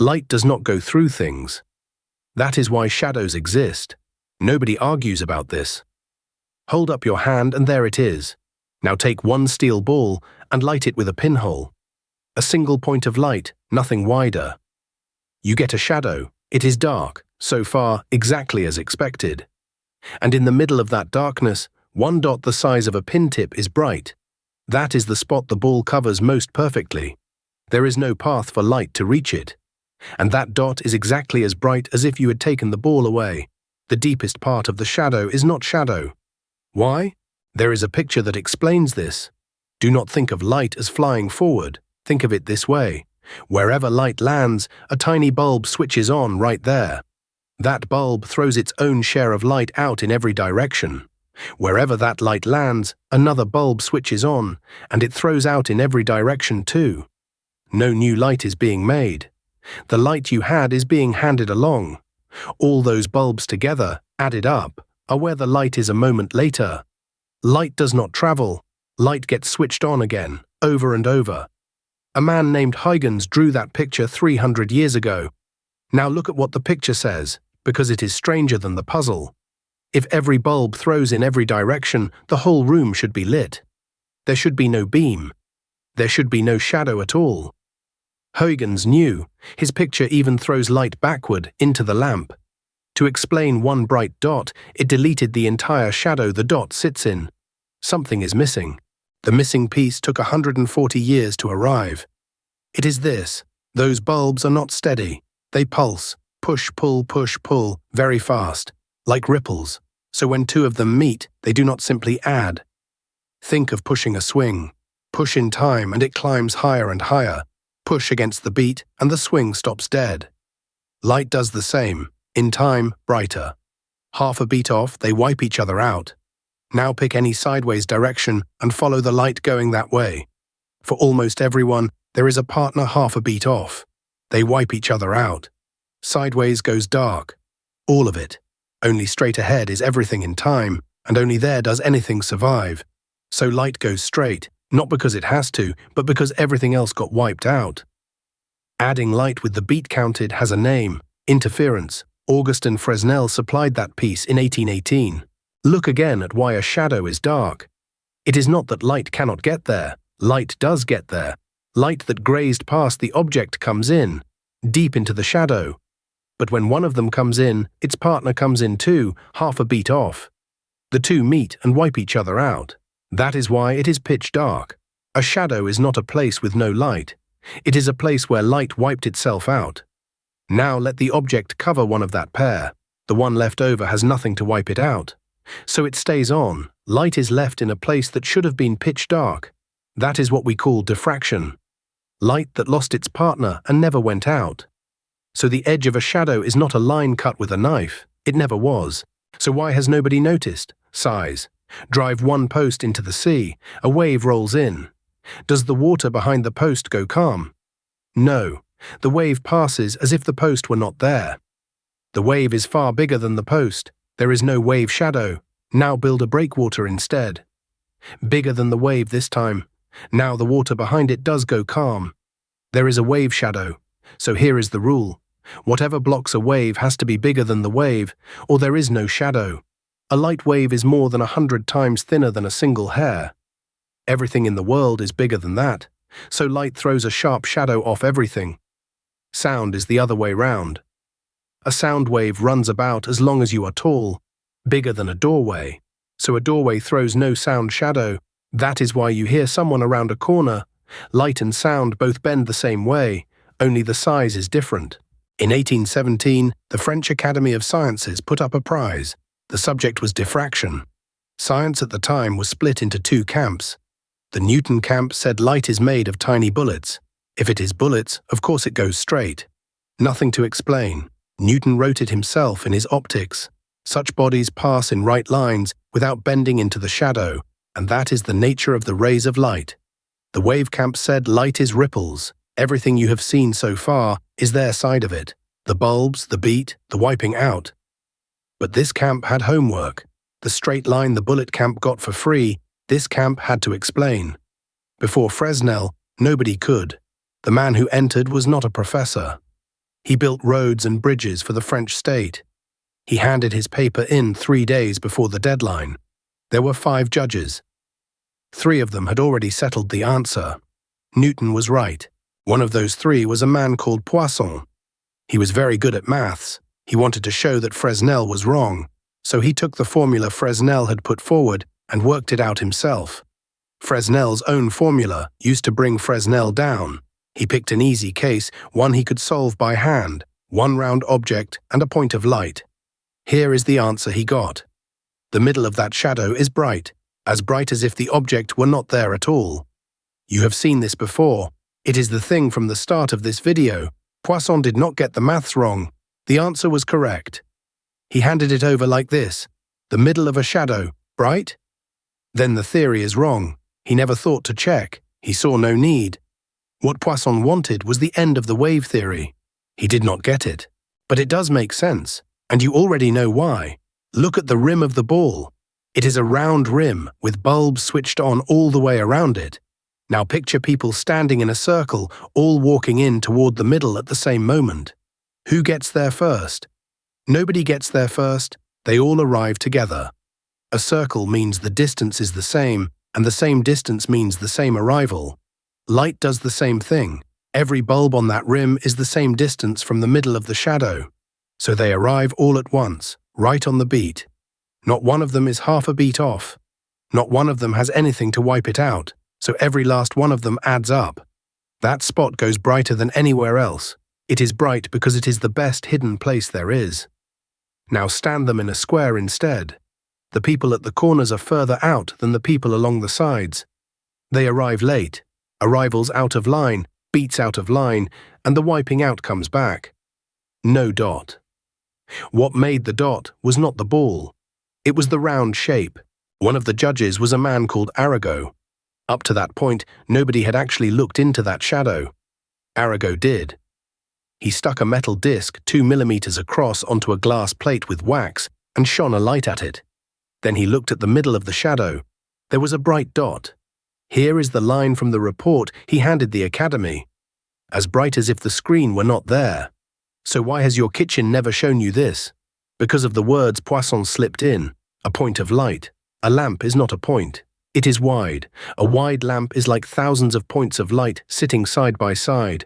Light does not go through things. That is why shadows exist. Nobody argues about this. Hold up your hand and there it is. Now take one steel ball and light it with a pinhole. A single point of light, nothing wider. You get a shadow. It is dark, so far exactly as expected. And in the middle of that darkness, one dot the size of a pin tip is bright. That is the spot the ball covers most perfectly. There is no path for light to reach it. And that dot is exactly as bright as if you had taken the ball away. The deepest part of the shadow is not shadow. Why? There is a picture that explains this. Do not think of light as flying forward. Think of it this way. Wherever light lands, a tiny bulb switches on right there. That bulb throws its own share of light out in every direction. Wherever that light lands, another bulb switches on, and it throws out in every direction too. No new light is being made. The light you had is being handed along. All those bulbs together, added up, are where the light is a moment later. Light does not travel. Light gets switched on again, over and over. A man named Huygens drew that picture 300 years ago. Now look at what the picture says, because it is stranger than the puzzle. If every bulb throws in every direction, the whole room should be lit. There should be no beam. There should be no shadow at all. Huygens knew. His picture even throws light backward into the lamp. To explain one bright dot, it deleted the entire shadow the dot sits in. Something is missing. The missing piece took 140 years to arrive. It is this. Those bulbs are not steady. They pulse, push, pull, very fast, like ripples. So when two of them meet, they do not simply add. Think of pushing a swing. Push in time and it climbs higher and higher. Push against the beat and the swing stops dead. Light does the same. In time, brighter. Half a beat off, they wipe each other out. Now pick any sideways direction and follow the light going that way. For almost everyone, there is a partner half a beat off. They wipe each other out. Sideways goes dark. All of it. Only straight ahead is everything in time, and only there does anything survive. So light goes straight, not because it has to, but because everything else got wiped out. Adding light with the beat counted has a name, interference. Augustin Fresnel supplied that piece in 1818. Look again at why a shadow is dark. It is not that light cannot get there. Light does get there. Light that grazed past the object comes in, deep into the shadow. But when one of them comes in, its partner comes in too, half a beat off. The two meet and wipe each other out. That is why it is pitch dark. A shadow is not a place with no light. It is a place where light wiped itself out. Now let the object cover one of that pair. The one left over has nothing to wipe it out. So it stays on. Light is left in a place that should have been pitch dark. That is what we call diffraction. Light that lost its partner and never went out. So the edge of a shadow is not a line cut with a knife. It never was. So why has nobody noticed? Size. Drive one post into the sea. A wave rolls in. Does the water behind the post go calm? No. The wave passes as if the post were not there. The wave is far bigger than the post. There is no wave shadow. Now build a breakwater instead. Bigger than the wave this time. Now the water behind it does go calm. There is a wave shadow. So here is the rule. Whatever blocks a wave has to be bigger than the wave, or there is no shadow. A light wave is more than 100 times thinner than a single hair. Everything in the world is bigger than that, so light throws a sharp shadow off everything. Sound is the other way round. A sound wave runs about as long as you are tall, bigger than a doorway, so a doorway throws no sound shadow. That is why you hear someone around a corner. Light and sound both bend the same way, only the size is different. In 1817, the French Academy of Sciences put up a prize. The subject was diffraction. Science at the time was split into two camps. The Newton camp said light is made of tiny bullets. If it is bullets, of course it goes straight. Nothing to explain. Newton wrote it himself in his Optics. Such bodies pass in right lines without bending into the shadow, and that is the nature of the rays of light. The wave camp said light is ripples. Everything you have seen so far is their side of it. The bulbs, the beat, the wiping out. But this camp had homework. The straight line the bullet camp got for free, this camp had to explain. Before Fresnel, nobody could. The man who entered was not a professor. He built roads and bridges for the French state. He handed his paper in 3 days before the deadline. There were 5 judges. 3 of them had already settled the answer. Newton was right. One of those 3 was a man called Poisson. He was very good at maths. He wanted to show that Fresnel was wrong, so he took the formula Fresnel had put forward and worked it out himself. Fresnel's own formula used to bring Fresnel down. He picked an easy case, one he could solve by hand, one round object and a point of light. Here is the answer he got. The middle of that shadow is bright as if the object were not there at all. You have seen this before. It is the thing from the start of this video. Poisson did not get the maths wrong. The answer was correct. He handed it over like this. The middle of a shadow, bright? Then the theory is wrong. He never thought to check. He saw no need. What Poisson wanted was the end of the wave theory. He did not get it. But it does make sense, and you already know why. Look at the rim of the ball. It is a round rim with bulbs switched on all the way around it. Now picture people standing in a circle, all walking in toward the middle at the same moment. Who gets there first? Nobody gets there first. They all arrive together. A circle means the distance is the same, and the same distance means the same arrival. Light does the same thing. Every bulb on that rim is the same distance from the middle of the shadow. So they arrive all at once, right on the beat. Not one of them is half a beat off. Not one of them has anything to wipe it out, so every last one of them adds up. That spot goes brighter than anywhere else. It is bright because it is the best hidden place there is. Now stand them in a square instead. The people at the corners are further out than the people along the sides. They arrive late. Arrivals out of line, beats out of line, and the wiping out comes back. No dot. What made the dot was not the ball. It was the round shape. One of the judges was a man called Arago. Up to that point, nobody had actually looked into that shadow. Arago did. He stuck a metal disc 2 millimeters across onto a glass plate with wax and shone a light at it. Then he looked at the middle of the shadow. There was a bright dot. Here is the line from the report he handed the Academy. As bright as if the screen were not there. So why has your kitchen never shown you this? Because of the words Poisson slipped in. A point of light. A lamp is not a point. It is wide. A wide lamp is like thousands of points of light sitting side by side.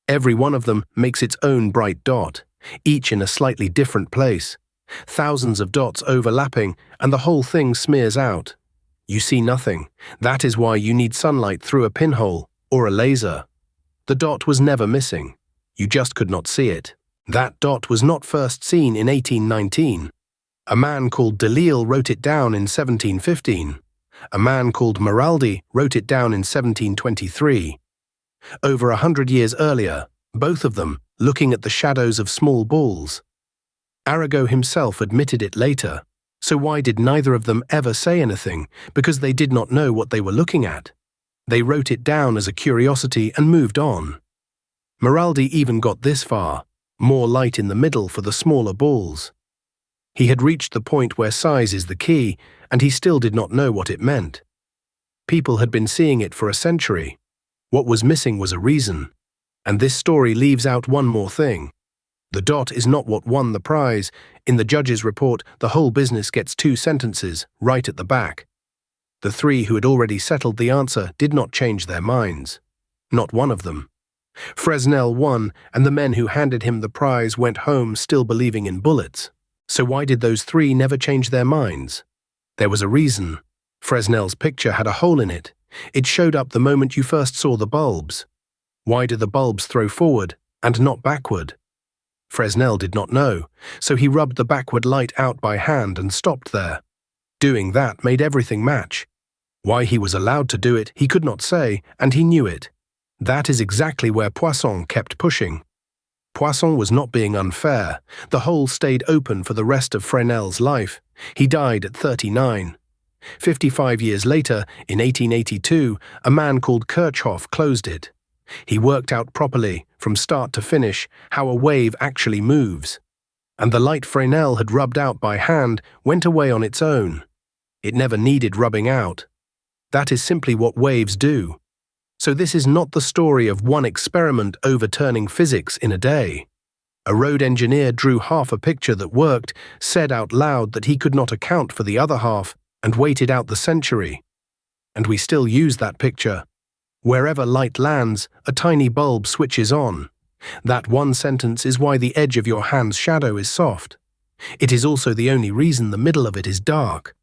Every one of them makes its own bright dot, each in a slightly different place. Thousands of dots overlapping, and the whole thing smears out. You see nothing. That is why you need sunlight through a pinhole or a laser. The dot was never missing. You just could not see it. That dot was not first seen in 1819. A man called Delisle wrote it down in 1715. A man called Maraldi wrote it down in 1723. Over 100 years earlier, both of them looking at the shadows of small balls. Arago himself admitted it later. So why did neither of them ever say anything? Because they did not know what they were looking at. They wrote it down as a curiosity and moved on. Maraldi even got this far, more light in the middle for the smaller balls. He had reached the point where size is the key, and he still did not know what it meant. People had been seeing it for a century. What was missing was a reason. And this story leaves out one more thing. The dot is not what won the prize. In the judge's report, the whole business gets 2 sentences, right at the back. The 3 who had already settled the answer did not change their minds. Not one of them. Fresnel won, and the men who handed him the prize went home still believing in bullets. So why did those 3 never change their minds? There was a reason. Fresnel's picture had a hole in it. It showed up the moment you first saw the bulbs. Why do the bulbs throw forward and not backward? Fresnel did not know, so he rubbed the backward light out by hand and stopped there. Doing that made everything match. Why he was allowed to do it, he could not say, and he knew it. That is exactly where Poisson kept pushing. Poisson was not being unfair. The hole stayed open for the rest of Fresnel's life. He died at 39. 55 years later, in 1882, a man called Kirchhoff closed it. He worked out properly, from start to finish, how a wave actually moves. And the light Fresnel had rubbed out by hand went away on its own. It never needed rubbing out. That is simply what waves do. So this is not the story of one experiment overturning physics in a day. A road engineer drew half a picture that worked, said out loud that he could not account for the other half, and waited out the century. And we still use that picture. Wherever light lands, a tiny bulb switches on. That one sentence is why the edge of your hand's shadow is soft. It is also the only reason the middle of it is dark.